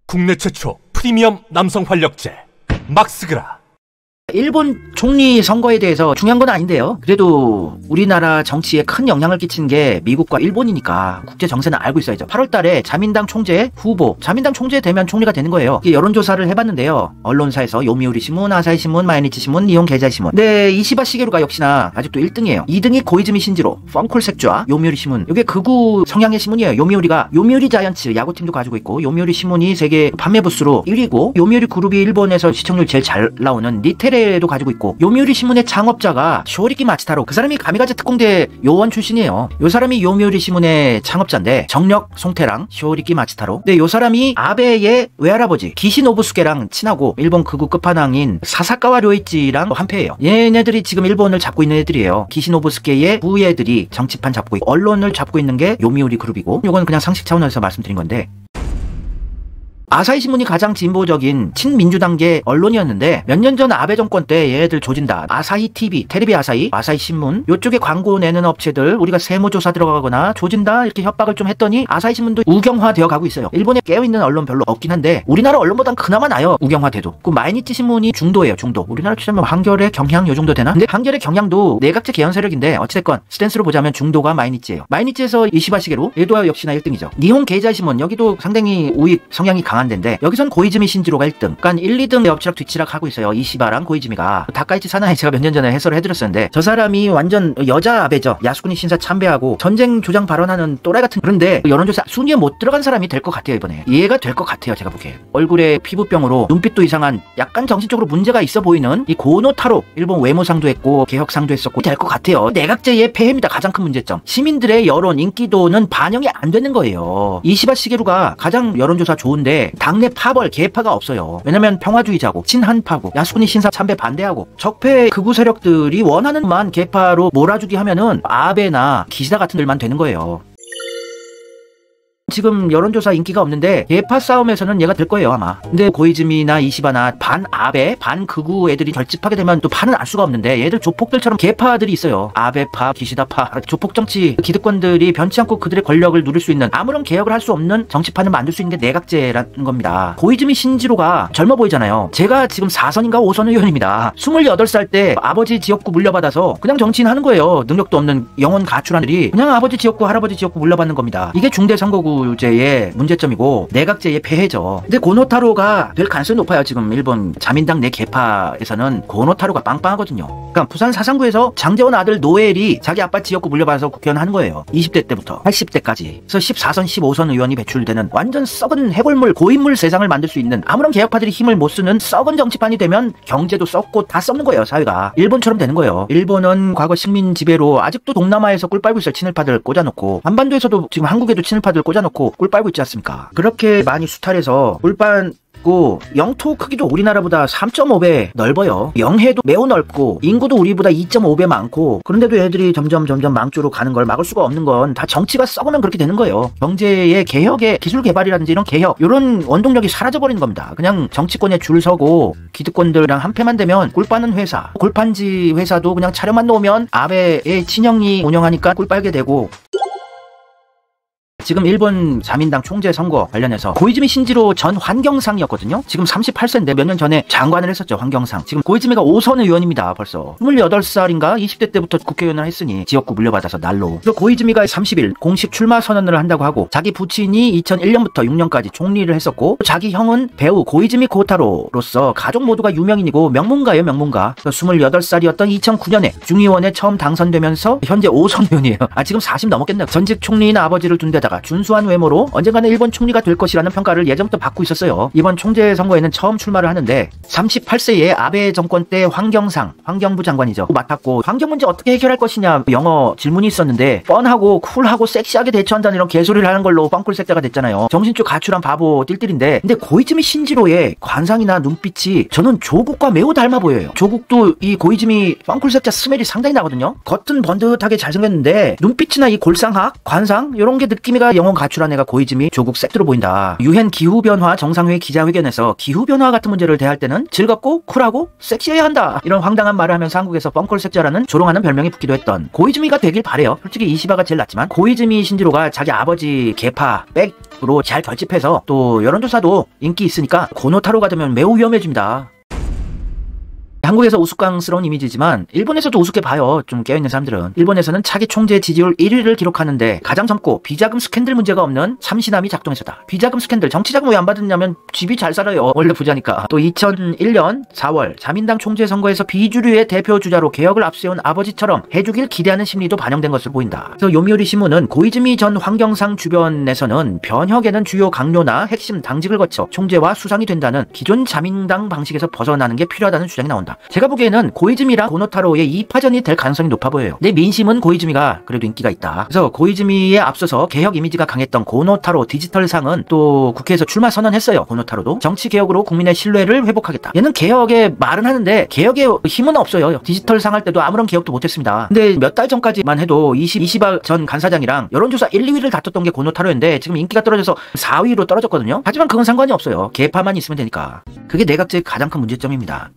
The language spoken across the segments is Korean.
국내 최초 프리미엄 남성 활력제 막스그라. 일본 총리 선거에 대해서 중요한 건 아닌데요. 그래도 우리나라 정치에 큰 영향을 끼친 게 미국과 일본이니까 국제 정세는 알고 있어야죠. 8월 달에 자민당 총재 후보, 자민당 총재 되면 총리가 되는 거예요. 여론조사를 해봤는데요. 언론사에서 요미우리 신문, 아사히 신문, 마이니치 신문, 니혼 게이자이 신문. 네, 이시바 시게루가 역시나 아직도 1등이에요. 2등이 고이즈미 신지로, 펑콜 색좌, 요미우리 신문. 이게 극우 성향의 신문이에요. 요미우리가 요미우리 자이언츠 야구팀도 가지고 있고, 요미우리 신문이 세계 판매 부수로 1위고, 요미우리 그룹이 일본에서 시청률 제일 잘 나오는 니테레 도 가지고 있고, 요미우리 신문의 창업자가 쇼리키 마츠타로, 그 사람이 가미가제 특공대 요원 출신이에요. 요 사람이 요미우리 신문의 창업자인데, 정력 송태랑 쇼리키 마츠타로. 근데 요 사람이 아베의 외할아버지 기시노부스케랑 친하고 일본 극우 끝판왕인 사사카와 료이치랑 한패예요. 얘네들이 지금 일본을 잡고 있는 애들이에요. 기시노부스케의 부애들이 정치판 잡고 있고, 언론을 잡고 있는 게 요미우리 그룹이고, 요건 그냥 상식 차원에서 말씀드린 건데, 아사히 신문이 가장 진보적인 친민주당계 언론이었는데 몇 년 전 아베 정권 때 얘네들 조진다. 아사히 TV, 테레비 아사히, 아사히 신문 요쪽에 광고 내는 업체들 우리가 세무조사 들어가거나 조진다 이렇게 협박을 좀 했더니 아사히 신문도 우경화되어 가고 있어요. 일본에 깨어있는 언론 별로 없긴 한데 우리나라 언론보단 그나마 나아요. 우경화돼도. 그 마이니치 신문이 중도예요. 중도. 우리나라 치면 한겨레, 경향 요 정도 되나? 근데 한겨레, 경향도 내각제 개헌 세력인데 어찌됐건 스탠스로 보자면 중도가 마이니치예요. 마이니치에서 이시바 시게루, 얘도 역시나 1등이죠. 니혼 게이자이 신문, 여기도 상당히 우익 성향이 강한 데인데 여기선 고이즈미 신지로가 1등. 그러니까 1, 2등 엎치락 뒤치락 하고 있어요. 이시바랑 고이즈미가. 다카이치 사나이 제가 몇 년 전에 해설을 해드렸었는데 저 사람이 완전 여자 아베죠. 야스쿠니 신사 참배하고 전쟁 조장 발언하는 또라이 같은. 그런데 여론조사 순위에 못 들어간 사람이 될 것 같아요. 이번에 얘가 될 것 같아요. 제가 보기에. 얼굴에 피부병으로 눈빛도 이상한 약간 정신적으로 문제가 있어 보이는 이 고노타로, 일본 외무상도 했고 개혁상도 했었고 될 것 같아요. 내각제의 폐해입니다. 가장 큰 문제점. 시민들의 여론 인기도는 반영이 안 되는 거예요. 이시바 시게루가 가장 여론조사 좋은데 당내 파벌, 계파가 없어요. 왜냐면 평화주의자고 친한파고 야스쿠니 신사 참배 반대하고 적폐 극우 세력들이 원하는 만 계파로 몰아주기 하면은 아베나 기시다 같은 들만 되는 거예요. 지금 여론조사 인기가 없는데 계파 싸움에서는 얘가 될 거예요 아마. 근데 고이즈미나 이시바나 반 아베, 반 극우 애들이 결집하게 되면 또 파는 알 수가 없는데 얘들 조폭들처럼 계파들이 있어요. 아베파, 기시다파, 조폭 정치 기득권들이 변치 않고 그들의 권력을 누릴 수 있는 아무런 개혁을 할 수 없는 정치판을 만들 수 있는 게 내각제라는 겁니다. 고이즈미 신지로가 젊어 보이잖아요. 제가 지금 4선인가 5선 의원입니다. 28살 때 아버지 지역구 물려받아서 그냥 정치인 하는 거예요. 능력도 없는 영혼 가출한들이 그냥 아버지 지역구, 할아버지 지역구 물려받는 겁니다. 이게 중대 선거구 제의 문제점이고 내각제의 폐해죠. 근데 고노타로가 될 가능성이 높아요. 지금 일본 자민당 내 계파에서는 고노타로가 빵빵하거든요. 그러니까 부산 사상구에서 장재원 아들 노엘이 자기 아빠 지역구 물려받아서 국회의원 하는 거예요. 20대 때부터 80대까지. 그래서 14선 15선 의원이 배출되는 완전 썩은 해골물 고인물 세상을 만들 수 있는, 아무런 개혁파들이 힘을 못 쓰는 썩은 정치판이 되면 경제도 썩고 다 썩는 거예요. 사회가. 일본처럼 되는 거예요. 일본은 과거 식민 지배로 아직도 동남아에서 꿀 빨고 있어요. 친일파들 꽂아놓고. 한반도에서도 지금 한국에도 친일파들 꽂아놓고 꿀 빨고 있지 않습니까? 그렇게 많이 수탈해서 꿀 빨고 영토 크기도 우리나라보다 3.5배 넓어요. 영해도 매우 넓고 인구도 우리보다 2.5배 많고, 그런데도 애들이 점점 망조로 가는 걸 막을 수가 없는 건 다 정치가 썩으면 그렇게 되는 거예요. 경제의 개혁의 기술 개발이라든지 이런 개혁, 이런 원동력이 사라져버리는 겁니다. 그냥 정치권에 줄 서고 기득권들이랑 한패만 되면 꿀 빠는 회사, 골판지 회사도 그냥 차려만 놓으면 아베의 친형이 운영하니까 꿀 빨게 되고. 지금 일본 자민당 총재 선거 관련해서 고이즈미 신지로 전 환경상이었거든요. 지금 38세인데 몇 년 전에 장관을 했었죠. 환경상. 지금 고이즈미가 5선 의원입니다. 벌써 28살인가 20대 때부터 국회의원을 했으니 지역구 물려받아서 난로. 그래서 고이즈미가 30일 공식 출마 선언을 한다고 하고, 자기 부친이 2001년부터 6년까지 총리를 했었고, 자기 형은 배우 고이즈미 고타로로서 가족 모두가 유명인이고 명문가예요. 명문가. 28살이었던 2009년에 중의원에 처음 당선되면서 현재 5선 의원이에요. 지금 40 넘었겠네요. 전직 총리인 아버지를 둔 데다가 준수한 외모로 언젠가는 일본 총리가 될 것이라는 평가를 예전부터 받고 있었어요. 이번 총재 선거에는 처음 출마를 하는데 38세에 아베 정권 때 환경상, 환경부 장관이죠. 맡았고, 환경 문제 어떻게 해결할 것이냐 영어 질문이 있었는데 뻔하고 쿨하고 섹시하게 대처한다는 이런 개소리를 하는 걸로 뻥꿀색대가 됐잖아요. 정신줄 가출한 바보 띨띨인데, 근데 고이즈미 신지로의 관상이나 눈빛이 저는 조국과 매우 닮아 보여요. 조국도 이 고이즈미 뻥꿀색자 스멜이 상당히 나거든요. 겉은 번듯하게 잘생겼는데 눈빛이나 이 골상학, 관상 이런 게 느낌이 고이즈미가 영혼 가출한 애가 고이즈미 조국 세트로 보인다. 유엔 기후변화 정상회의 기자회견에서 기후변화 같은 문제를 대할 때는 즐겁고 쿨하고 섹시해야 한다. 이런 황당한 말을 하면서 한국에서 뻥콜 색자라는 조롱하는 별명이 붙기도 했던 고이즈미가 되길 바래요. 솔직히 이시바가 제일 낫지만 고이즈미 신지로가 자기 아버지 계파 백으로 잘 결집해서 또 여론조사도 인기 있으니까 고노타로가 되면 매우 위험해집니다. 한국에서 우스꽝스러운 이미지지만 일본에서도 우습게 봐요. 좀 깨어있는 사람들은. 일본에서는 차기 총재 지지율 1위를 기록하는데 가장 젊고 비자금 스캔들 문제가 없는 삼신함이 작동했었다. 비자금 스캔들, 정치자금 왜 안 받았냐면 집이 잘 살아요. 원래 부자니까. 또 2001년 4월 자민당 총재 선거에서 비주류의 대표 주자로 개혁을 앞세운 아버지처럼 해주길 기대하는 심리도 반영된 것으로 보인다. 그래서 요미우리 신문은 고이즈미 전 환경상 주변에서는 변혁에는 주요 강요나 핵심 당직을 거쳐 총재와 수상이 된다는 기존 자민당 방식에서 벗어나는 게 필요하다는 주장이 나온다. 제가 보기에는 고이즈미랑 고노타로의 2파전이 될 가능성이 높아 보여요. 근데 민심은 고이즈미가 그래도 인기가 있다. 그래서 고이즈미에 앞서서 개혁 이미지가 강했던 고노타로 디지털상은 또 국회에서 출마 선언했어요. 고노타로도 정치개혁으로 국민의 신뢰를 회복하겠다. 얘는 개혁의 말은 하는데 개혁의 힘은 없어요. 디지털상 할 때도 아무런 개혁도 못했습니다. 근데 몇 달 전까지만 해도 이시바 전 간사장이랑 여론조사 1, 2위를 다퉜던 게 고노타로였는데 지금 인기가 떨어져서 4위로 떨어졌거든요. 하지만 그건 상관이 없어요. 개파만 있으면 되니까. 그게 내각제의 가장 큰 문제점입니다.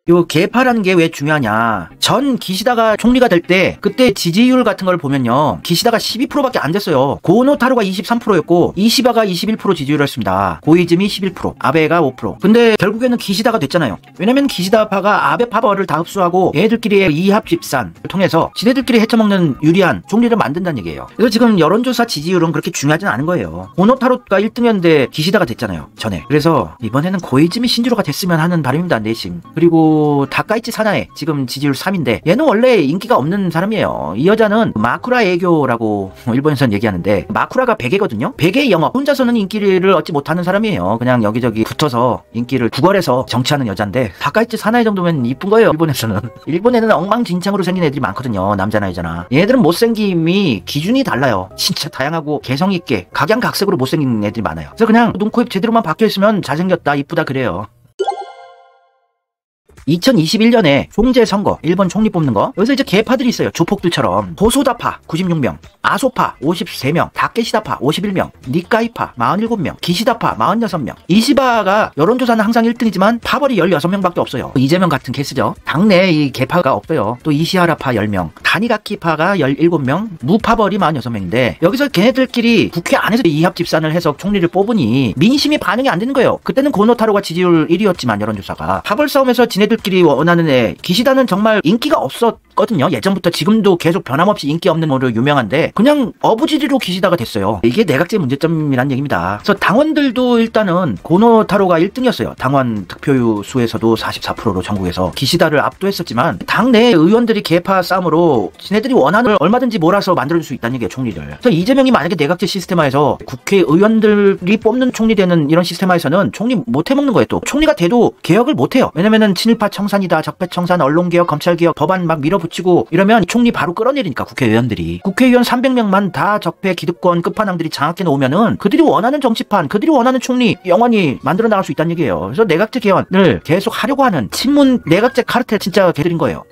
요 개파라는 게 왜 중요하냐. 전 기시다가 총리가 될 때 그때 지지율 같은 걸 보면요. 기시다가 12%밖에 안 됐어요. 고노타로가 23%였고 이시바가 21% 지지율이었습니다. 고이즈미 11%, 아베가 5%. 근데 결국에는 기시다가 됐잖아요. 왜냐면 기시다파가 아베 파벌을 다 흡수하고 얘네들끼리의 이합 집산을 통해서 지네들끼리 헤쳐먹는 유리한 총리를 만든다는 얘기예요. 그래서 지금 여론조사 지지율은 그렇게 중요하진 않은 거예요. 고노타로가 1등이었는데 기시다가 됐잖아요. 전에. 그래서 이번에는 고이즈미 신주로가 됐으면 하는 바람입니다. 내심. 그리고 다카이치 사나에 지금 지지율 3인데 얘는 원래 인기가 없는 사람이에요. 이 여자는 마쿠라 애교라고 일본에서는 얘기하는데 마쿠라가 베개거든요. 베개의 영업. 혼자서는 인기를 얻지 못하는 사람이에요. 그냥 여기저기 붙어서 인기를 구걸해서 정치하는 여잔데 다카이치 사나에 정도면 이쁜 거예요. 일본에서는. 일본에는 엉망진창으로 생긴 애들이 많거든요. 남자나 여자나. 얘네들은 못생김이 기준이 달라요. 진짜 다양하고 개성있게 각양각색으로 못생긴 애들이 많아요. 그래서 그냥 눈, 코, 입 제대로만 박혀있으면 잘생겼다 이쁘다 그래요. 2021년에 총재 선거, 일본 총리 뽑는 거. 여기서 이제 개파들이 있어요. 조폭들처럼. 호소다파 96명, 아소파 53명, 다케시다파 51명, 니카이파 47명, 기시다파 46명. 이시바가 여론조사는 항상 1등이지만 파벌이 16명밖에 없어요. 이재명 같은 케이스죠. 당내에 이 개파가 없어요. 또 이시하라파 10명, 다니가키파가 17명, 무파벌이 46명인데 여기서 걔네들끼리 국회 안에서 이합 집산을 해서 총리를 뽑으니 민심이 반영이 안 되는 거예요. 그때는 고노타로가 지지율 1위였지만 여론조사가. 파벌 싸움에서 지네들끼리 원하는 애. 기시다는 정말 인기가 없었거든요. 예전부터 지금도 계속 변함없이 인기 없는 거로 유명한데 그냥 어부지리로 기시다가 됐어요. 이게 내각제 문제점이란 얘기입니다. 그래서 당원들도 일단은 고노타로가 1등이었어요. 당원 득표 수에서도 44%로 전국에서 기시다를 압도했었지만 당내 의원들이 개파 싸움으로 지네들이 원하는 걸 얼마든지 몰아서 만들어줄 수 있다는 얘기예요. 총리를. 그래서 이재명이 만약에 내각제 시스템화에서 국회의원들이 뽑는 총리 되는 이런 시스템화에서는 총리 못 해먹는 거예요. 또 총리가 돼도 개혁을 못 해요. 왜냐면은 친일파 청산이다, 적폐청산, 언론개혁, 검찰개혁, 법안 막 밀어붙이고 이러면 총리 바로 끌어내리니까 국회의원들이. 국회의원 300명만 다 적폐 기득권 끝판왕들이 장악해 놓으면은 그들이 원하는 정치판, 그들이 원하는 총리 영원히 만들어 나갈 수 있다는 얘기예요. 그래서 내각제 개헌을 계속 하려고 하는 친문 내각제 카르텔 진짜 개들인 거예요.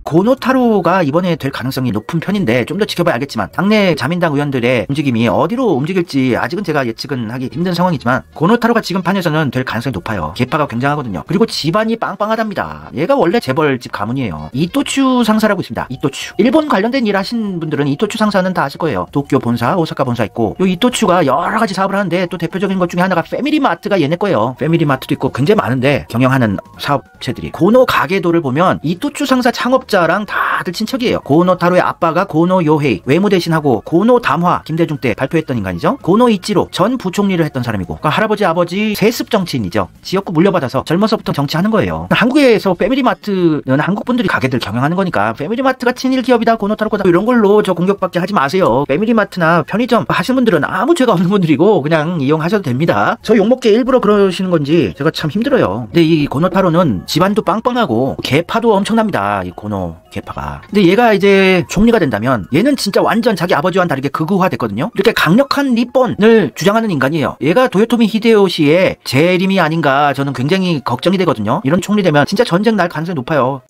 고노타로가 이번에 될 가능성이 높은 편인데 좀 더 지켜봐야 알겠지만 당내 자민당 의원들의 움직임이 어디로 움직일지 아직은 제가 예측은 하기 힘든 상황이지만 고노타로가 지금 판에서는 될 가능성이 높아요. 계파가 굉장하거든요. 그리고 집안이 빵빵하답니다. 얘가 원래 재벌집 가문이에요. 이토추 상사라고 있습니다. 이토추. 일본 관련된 일 하신 분들은 이토추 상사는 다 아실 거예요. 도쿄 본사, 오사카 본사 있고 요 이토추가 여러 가지 사업을 하는데 또 대표적인 것 중에 하나가 패밀리마트가 얘네 거예요. 패밀리마트도 있고 굉장히 많은데 경영하는 사업체들이. 고노 가게도를 보면 이토추 상사 창업자 랑 다들 친척이에요. 고노타로의 아빠가 고노 요헤이 외무 대신하고 고노 담화 김대중 때 발표했던 인간이죠. 고노 이치로 전 부총리를 했던 사람이고 그러니까 할아버지 아버지 세습 정치인이죠. 지역구 물려받아서 젊어서부터 정치하는 거예요. 한국에서 패밀리마트는 한국 분들이 가게들 경영하는 거니까 패밀리마트가 친일 기업이다 고노타로 거다 이런 걸로 저 공격받게 하지 마세요. 패밀리마트나 편의점 하시는 분들은 아무 죄가 없는 분들이고 그냥 이용하셔도 됩니다. 저 욕먹게 일부러 그러시는 건지 제가 참 힘들어요. 근데 이 고노타로는 집안도 빵빵하고 개파도 엄청납니다. 이 고노 개파가. 근데 얘가 이제 총리가 된다면 얘는 진짜 완전 자기 아버지와는 다르게 극우화됐거든요. 이렇게 강력한 리본을 주장하는 인간이에요. 얘가 도요토미 히데요시의 재림이 아닌가 저는 굉장히 걱정이 되거든요. 이런 총리 되면 진짜 전쟁 날 가능성이 높아요.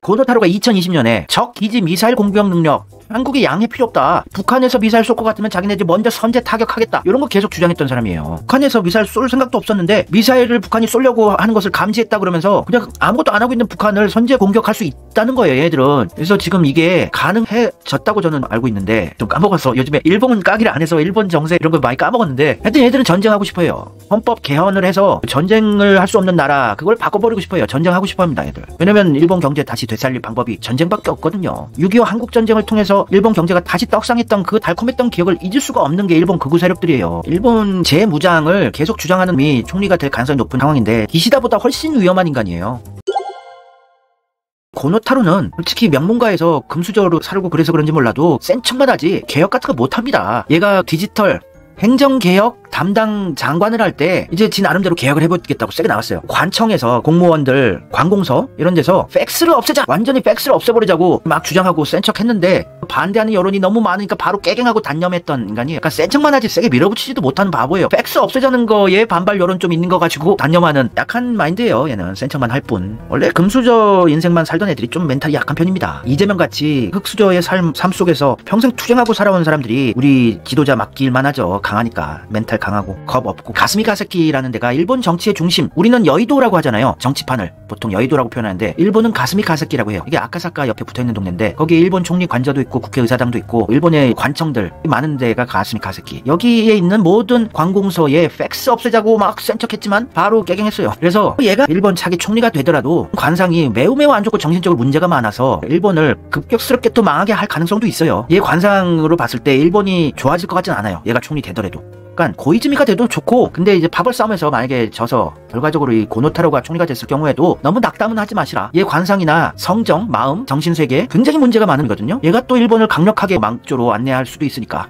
고노타로가 2020년에 적 기지 미사일 공격 능력 한국에 양해 필요 없다. 북한에서 미사일 쏠 것 같으면 자기네들이 먼저 선제 타격하겠다. 이런 거 계속 주장했던 사람이에요. 북한에서 미사일 쏠 생각도 없었는데 미사일을 북한이 쏘려고 하는 것을 감지했다 그러면서 그냥 아무것도 안 하고 있는 북한을 선제 공격할 수 있다는 거예요, 얘들은. 그래서 지금 이게 가능해졌다고 저는 알고 있는데 좀 까먹었어. 요즘에 일본은 까기를 안 해서 일본 정세 이런 거 많이 까먹었는데 하여튼 얘들은 전쟁하고 싶어요. 헌법 개헌을 해서 전쟁을 할 수 없는 나라 그걸 바꿔버리고 싶어요. 전쟁하고 싶어 합니다, 얘들. 왜냐면 일본 경제 다시 되살릴 방법이 전쟁밖에 없거든요. 6.25 한국 전쟁을 통해서 일본 경제가 다시 떡상했던 그 달콤했던 기억을 잊을 수가 없는 게 일본 극우 세력들이에요. 일본 재무장을 계속 주장하는 미 총리가 될 가능성이 높은 상황인데 기시다보다 훨씬 위험한 인간이에요. 고노타로는 솔직히 명문가에서 금수저로 살고 그래서 그런지 몰라도 센 척만 하지 개혁 같은 거 못합니다. 얘가 디지털 행정개혁 담당 장관을 할 때 이제 지 나름대로 개혁을 해보겠다고 세게 나왔어요. 관청에서 공무원들 관공서 이런 데서 팩스를 없애자, 완전히 팩스를 없애버리자고 막 주장하고 센 척 했는데 반대하는 여론이 너무 많으니까 바로 깨갱하고 단념했던 인간이 약간 센 척만 하지 세게 밀어붙이지도 못하는 바보예요. 팩스 없애자는 거에 반발 여론 좀 있는 거 가지고 단념하는 약한 마인드예요. 얘는 센 척만 할 뿐. 원래 금수저 인생만 살던 애들이 좀 멘탈이 약한 편입니다. 이재명같이 흑수저의 삶 속에서 평생 투쟁하고 살아온 사람들이 우리 지도자 맡길만 하죠. 강하니까. 멘탈 강하고 겁 없고. 가스미 가세키라는 데가 일본 정치의 중심, 우리는 여의도라고 하잖아요. 정치판을 보통 여의도라고 표현하는데 일본은 가스미 가세키라고 해요. 이게 아카사카 옆에 붙어있는 동네인데 거기에 일본 총리 관저도 있고 국회의사당도 있고 일본의 관청들 많은 데가 가스미 가세키. 여기에 있는 모든 관공서에 팩스 없애자고 막 센 척했지만 바로 깨갱했어요. 그래서 얘가 일본 차기 총리가 되더라도 관상이 매우 안 좋고 정신적으로 문제가 많아서 일본을 급격스럽게 또 망하게 할 가능성도 있어요. 얘 관상으로 봤을 때 일본이 좋아질 것 같진 않아요. 얘가 총리 되더라도. 그러니까 고이즈미가 돼도 좋고, 근데 이제 파벌 싸움에서 만약에 져서 결과적으로 이 고노타로가 총리가 됐을 경우에도 너무 낙담은 하지 마시라. 얘 관상이나 성정, 마음, 정신세계 굉장히 문제가 많은 거거든요. 얘가 또 일본을 강력하게 망조로 안내할 수도 있으니까